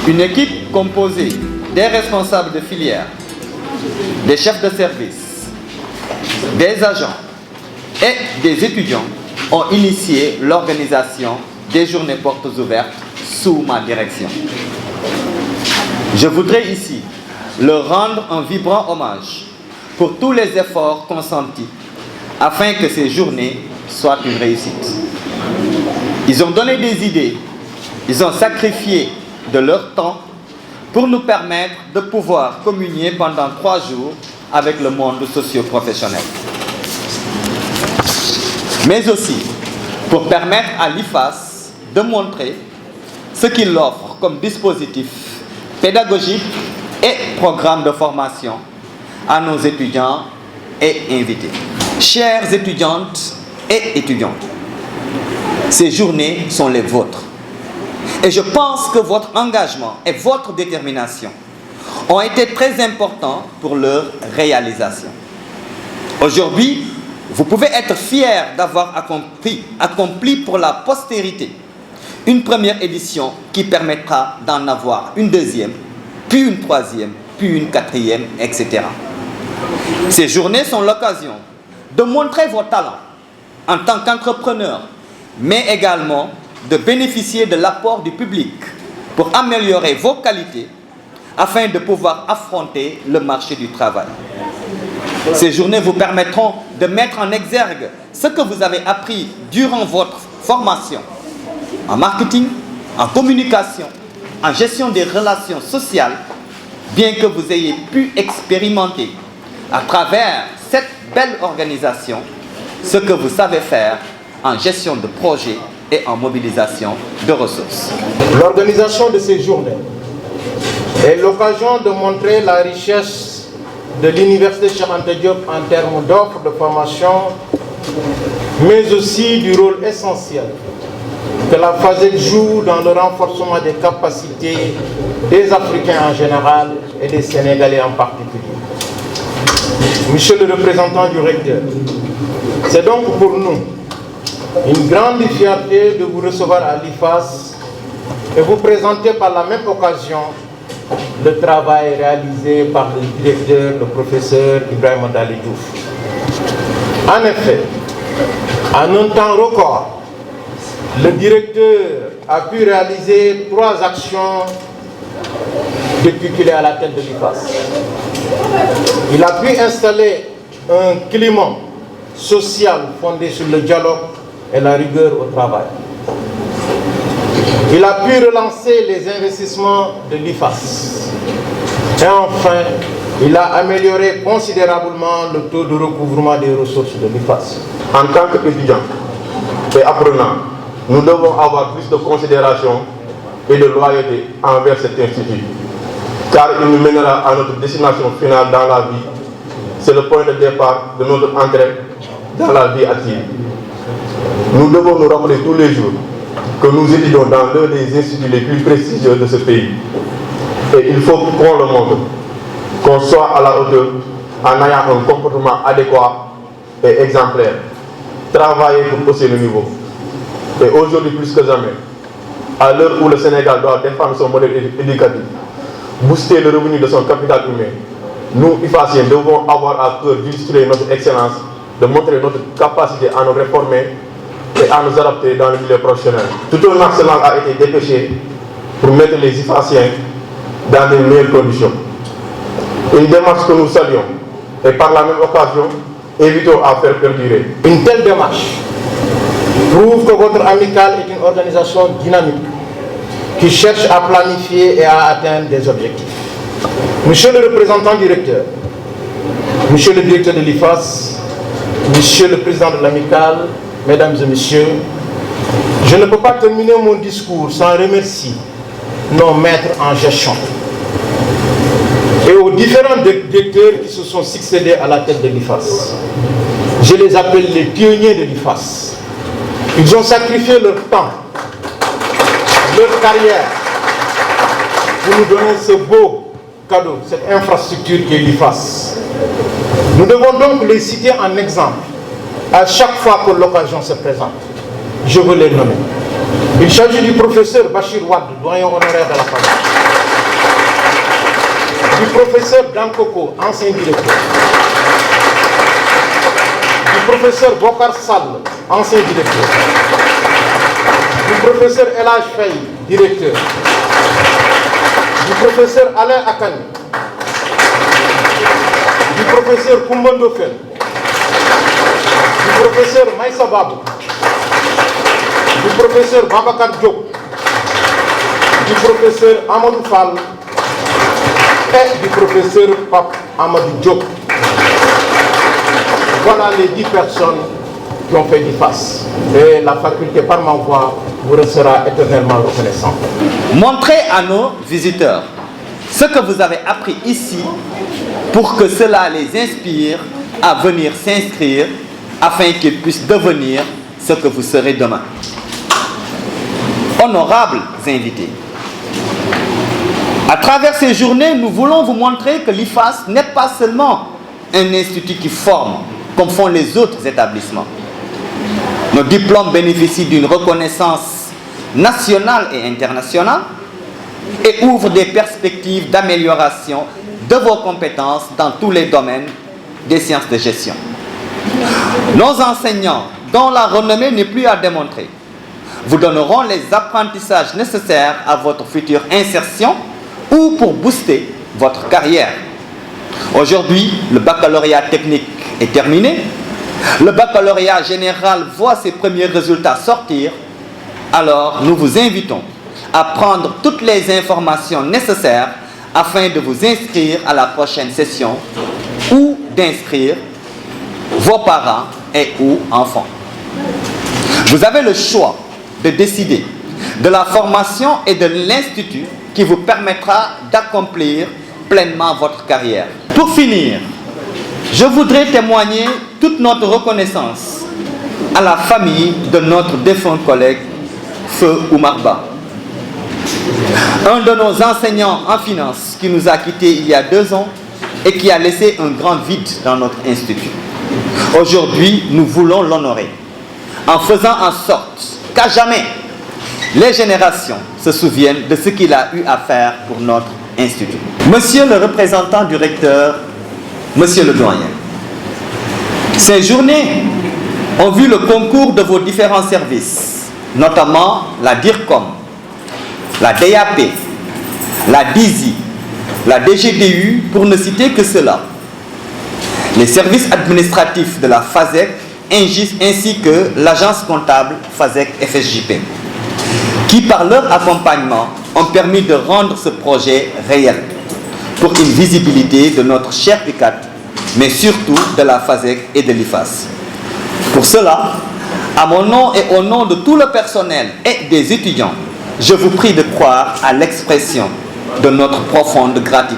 Une équipe composée des responsables de filière, des chefs de service, des agents et des étudiants ont initié l'organisation des journées portes ouvertes sous ma direction. Je voudrais ici leur rendre un vibrant hommage pour tous les efforts consentis afin que ces journées soient une réussite. Ils ont donné des idées, ils ont sacrifié de leur temps pour nous permettre de pouvoir communier pendant 3 jours avec le monde socio-professionnel. Mais aussi pour permettre à l'IFAS de montrer ce qu'il offre comme dispositif pédagogique et programme de formation à nos étudiants et invités. Chères étudiantes et étudiants, ces journées sont les vôtres. Et je pense que votre engagement et votre détermination ont été très importants pour leur réalisation. Aujourd'hui, vous pouvez être fiers d'avoir accompli pour la postérité une première édition qui permettra d'en avoir une deuxième, puis une troisième, puis une quatrième, etc. Ces journées sont l'occasion de montrer vos talents en tant qu'entrepreneur, mais également de bénéficier de l'apport du public pour améliorer vos qualités afin de pouvoir affronter le marché du travail. Ces journées vous permettront de mettre en exergue ce que vous avez appris durant votre formation en marketing, en communication, en gestion des relations sociales, bien que vous ayez pu expérimenter à travers cette belle organisation ce que vous savez faire en gestion de projets et en mobilisation de ressources. L'organisation de ces journées est l'occasion de montrer la richesse de l'Université Cheikh Anta Diop en termes d'offres de formation, mais aussi du rôle essentiel que la FASEG joue dans le renforcement des capacités des Africains en général et des Sénégalais en particulier. Monsieur le représentant du recteur, c'est donc pour nous une grande fierté de vous recevoir à l'IFAS et vous présenter par la même occasion le travail réalisé par le directeur, le professeur Ibrahima Dali Diouf. En effet, en un temps record, le directeur a pu réaliser 3 actions depuis qu'il est à la tête de l'IFAS. Il a pu installer un climat social fondé sur le dialogue et la rigueur au travail. Il a pu relancer les investissements de l'IFAS. Et enfin, il a amélioré considérablement le taux de recouvrement des ressources de l'IFAS. En tant qu'étudiants et apprenants, nous devons avoir plus de considération et de loyauté envers cet institut, car il nous mènera à notre destination finale dans la vie. C'est le point de départ de notre entrée dans la vie active. Nous devons nous rappeler tous les jours que nous étudions dans l'un des instituts les plus prestigieux de ce pays. Et il faut qu'on le montre, qu'on soit à la hauteur en ayant un comportement adéquat et exemplaire. Travailler pour hausser le niveau. Et aujourd'hui plus que jamais, à l'heure où le Sénégal doit défendre son modèle éducatif, booster le revenu de son capital humain, nous, IFASiens, devons avoir à cœur d'illustrer notre excellence, de montrer notre capacité à nous réformer et à nous adapter dans le milieu professionnel. Tout un arsenal a été dépêché pour mettre les IFASiens dans de meilleures conditions. Une démarche que nous saluons et par la même occasion, évitons à faire perdurer. Une telle démarche prouve que votre amicale est une organisation dynamique qui cherche à planifier et à atteindre des objectifs. Monsieur le représentant du recteur, monsieur le directeur de l'IFAS, monsieur le président de l'amicale, mesdames et messieurs, je ne peux pas terminer mon discours sans remercier nos maîtres en gestion et aux différents directeurs qui se sont succédés à la tête de l'IFAS. Je les appelle les pionniers de l'IFAS. Ils ont sacrifié leur temps, leur carrière, pour nous donner ce beau cadeau, cette infrastructure qui est l'IFAS. Nous devons donc les citer en exemple à chaque fois que l'occasion se présente. Je veux les nommer. Il s'agit du professeur Bachir Wade, doyen honoraire de la famille. du professeur Dankoko, ancien directeur, du professeur Bokar Sall, ancien directeur, du professeur Elhaj Faye, directeur, du professeur Alain Akani, du professeur Koumbando Fen, du professeur Maïssa Babou, du professeur Babacar Diop, du professeur Amadou Fall et du professeur Pape Amadou Diop. Voilà les 10 personnes qui ont fait l'IFAS. Et la faculté, par ma voix, vous sera éternellement reconnaissante. Montrez à nos visiteurs ce que vous avez appris ici pour que cela les inspire à venir s'inscrire afin qu'ils puissent devenir ce que vous serez demain. Honorables invités, à travers ces journées, nous voulons vous montrer que l'IFAS n'est pas seulement un institut qui forme, comme font les autres établissements. Nos diplômes bénéficient d'une reconnaissance nationale et internationale et ouvrent des perspectives d'amélioration de vos compétences dans tous les domaines des sciences de gestion. Nos enseignants, dont la renommée n'est plus à démontrer, vous donneront les apprentissages nécessaires à votre future insertion ou pour booster votre carrière. Aujourd'hui, le baccalauréat technique est terminé. Le baccalauréat général voit ses premiers résultats sortir. Alors, nous vous invitons à prendre toutes les informations nécessaires afin de vous inscrire à la prochaine session ou d'inscrire vos parents et ou enfants. Vous avez le choix de décider de la formation et de l'institut qui vous permettra d'accomplir pleinement votre carrière. Pour finir, je voudrais témoigner toute notre reconnaissance à la famille de notre défunt collègue, Feu Oumar Ba, un de nos enseignants en finance qui nous a quittés il y a 2 ans et qui a laissé un grand vide dans notre institut. Aujourd'hui, nous voulons l'honorer en faisant en sorte qu'à jamais, les générations se souviennent de ce qu'il a eu à faire pour notre institut. Monsieur le représentant du recteur, monsieur le doyen, ces journées ont vu le concours de vos différents services, notamment la DIRCOM, la DAP, la DISI, la DGDU, pour ne citer que cela. Les services administratifs de la FASEC ainsi que l'agence comptable FASEC-FSJP, qui par leur accompagnement ont permis de rendre ce projet réel pour une visibilité de notre cher UCAD, mais surtout de la FASEC et de l'IFAS. Pour cela, à mon nom et au nom de tout le personnel et des étudiants, je vous prie de croire à l'expression de notre profonde gratitude.